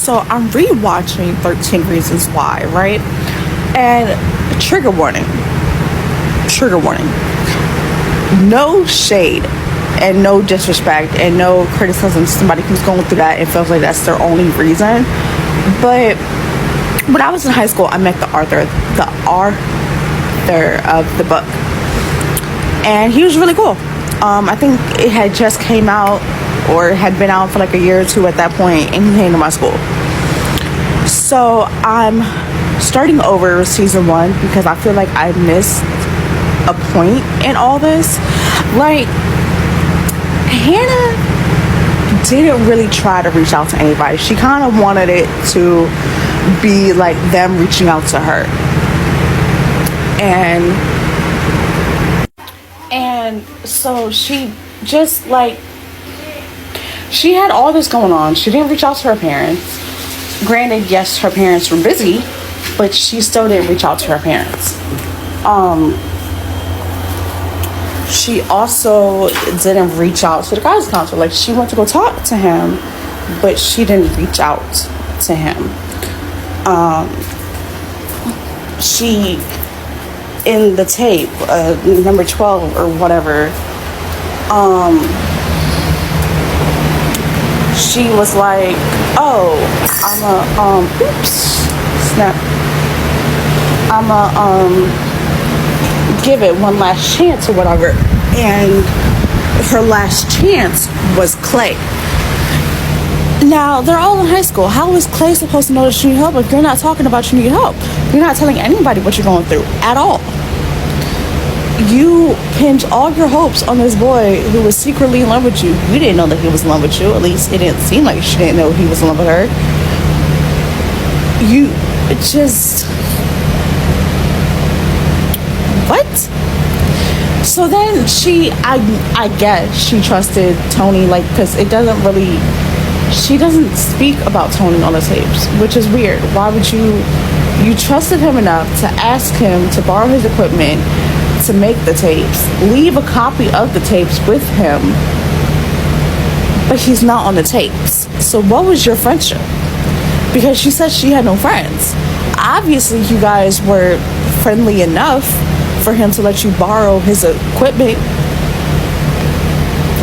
So I'm rewatching 13 Reasons Why, right? And trigger warning. Trigger warning. No shade and no disrespect and no criticism to somebody who's going through that and feels like that's their only reason. But when I was in high school, I met the author of the book. And he was really cool. I think it had just came out or had been out for like a year or two at that point, and he came to my school. So I'm starting over season 1 because I feel like I missed a point in all this. Like, Hannah didn't really try to reach out to anybody. She kind of wanted it to be like them reaching out to her. And so she just like, she had all this going on. She didn't reach out to her parents. Granted, yes, her parents were busy, but she still didn't reach out to her parents. She also didn't reach out to the guidance counselor. Like, she went to go talk to him, but she didn't reach out to him. She, in the tape, number 12 or whatever, she was like, oh, give it one last chance or whatever. And her last chance was Clay. Now, they're all in high school. How is Clay supposed to know that you need help if you're not talking about you need help? You're not telling anybody what you're going through at all. You pinned all your hopes on this boy who was secretly in love with you. You didn't know that he was in love with you. At least it didn't seem like she didn't know he was in love with her. You just... What? So then I guess she trusted Tony, like, because it doesn't really... She doesn't speak about Tony on the tapes, which is weird. Why would you... You trusted him enough to ask him to borrow his equipment to make the tapes, leave a copy of the tapes with him, but he's not on the tapes. So what was your friendship? Because she said she had no friends. Obviously you guys were friendly enough for him to let you borrow his equipment,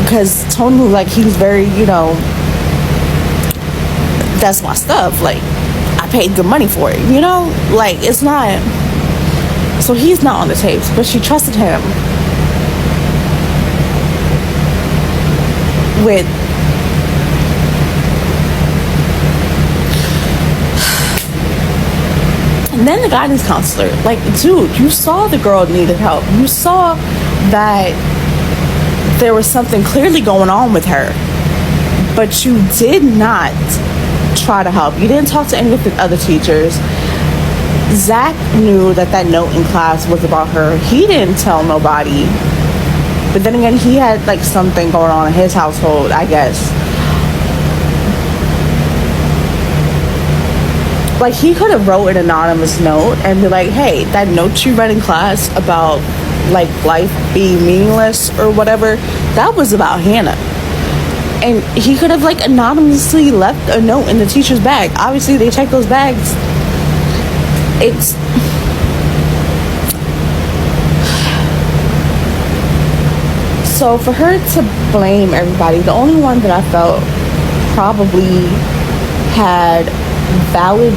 because Tony, like, he was very, that's my stuff, like, I paid good money for it, like, it's not. So he's not on the tapes, but she trusted him with... And then the guidance counselor, like, dude, you saw the girl needed help. You saw that there was something clearly going on with her, but you did not try to help. You didn't talk to any of the other teachers. Zach knew that note in class was about her. He didn't tell nobody. But then again, he had like something going on in his household, I guess. Like, he could have wrote an anonymous note and be like, hey, that note you read in class about like life being meaningless or whatever, that was about Hannah. And he could have like anonymously left a note in the teacher's bag. Obviously they check those bags. It's... So for her to blame everybody, the only one that I felt probably had valid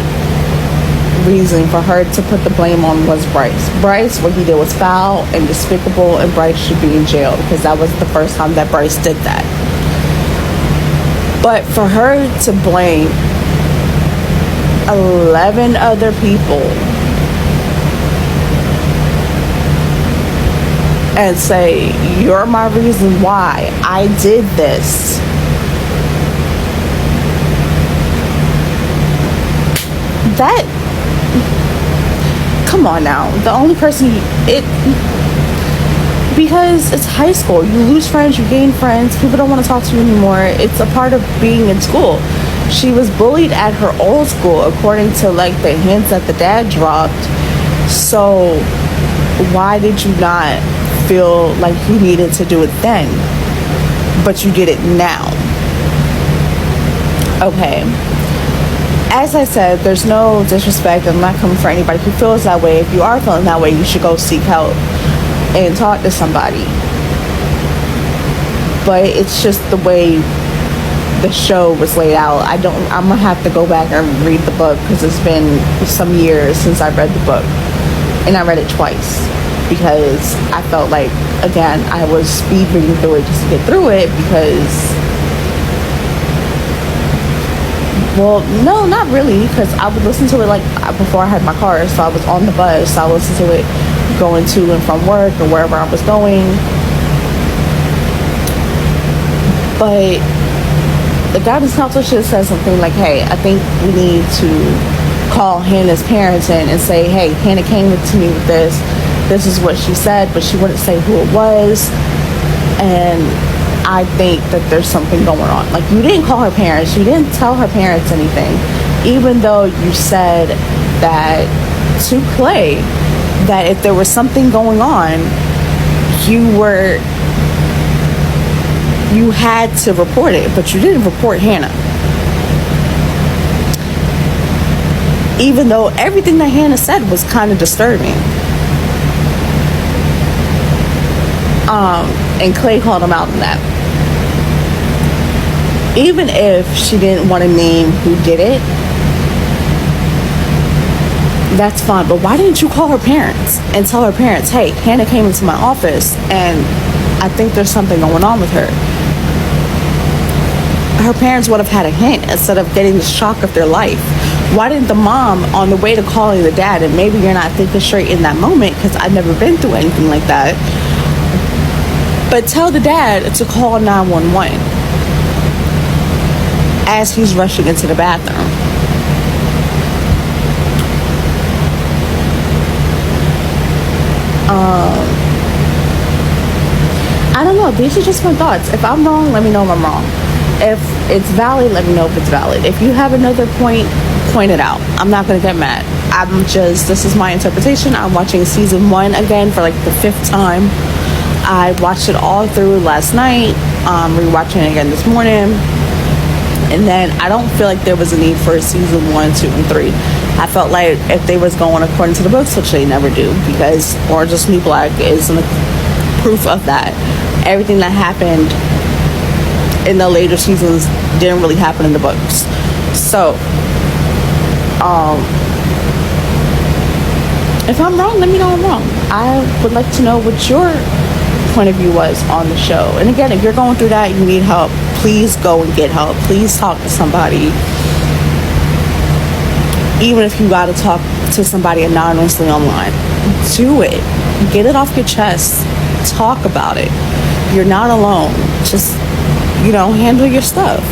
reason for her to put the blame on was Bryce. Bryce, what he did was foul and despicable, and Bryce should be in jail because that was the first time that Bryce did that. But for her to blame 11 other people and say, you're my reason why I did this, that, come on now. The only person because it's high school, you lose friends, you gain friends, people don't want to talk to you anymore. It's a part of being in school. She was bullied at her old school according to like the hints that the dad dropped. So why did you not feel like you needed to do it then, but you did it now? Okay. as I said, there's no disrespect. I'm not coming for anybody who feels that way. If you are feeling that way, you should go seek help and talk to somebody. But it's just the way the show was laid out. I'm gonna have to go back and read the book because it's been some years since I read the book, and I read it twice because I felt like, again, I was speed reading through it just to get through it because, well, no, not really, because I would listen to it like before I had my car, so I was on the bus, so I would listen to it going to and from work or wherever I was going. But the guidance counselor should have said something like, hey, I think we need to call Hannah's parents in and say, hey, Hannah came to me with this. This is what she said, but she wouldn't say who it was. And I think that there's something going on. Like, you didn't call her parents. You didn't tell her parents anything. Even though you said that to Clay, that if there was something going on, you had to report it, but you didn't report Hannah. Even though everything that Hannah said was kind of disturbing. And Clay called him out on that. Even if she didn't want to name who did it, that's fine. But why didn't you call her parents and tell her parents, hey, Hannah came into my office and I think there's something going on with her? Her parents would have had a hint instead of getting the shock of their life. Why didn't the mom, on the way to calling the dad, and maybe you're not thinking straight in that moment because I've never been through anything like that, but tell the dad to call 911 as he's rushing into the bathroom. I don't know. These are just my thoughts. If I'm wrong, let me know if I'm wrong. If it's valid, let me know if it's valid. If you have another point it out. I'm not going to get mad. This is my interpretation. I'm watching season 1 again for like the 5th time. I watched it all through last night, rewatching it again this morning. And then I don't feel like there was a need for season 1, 2, and 3. I felt like if they was going according to the books, which they never do, because Orange is the New Black is proof of that. Everything that happened in the later seasons didn't really happen in the books. So, if I'm wrong, let me know I'm wrong. I would like to know what your point of view was on the show. And again, if you're going through that, you need help, please go and get help. Please talk to somebody. Even if you got to talk to somebody anonymously online, do it. Get it off your chest. Talk about it. You're not alone. Just, handle your stuff.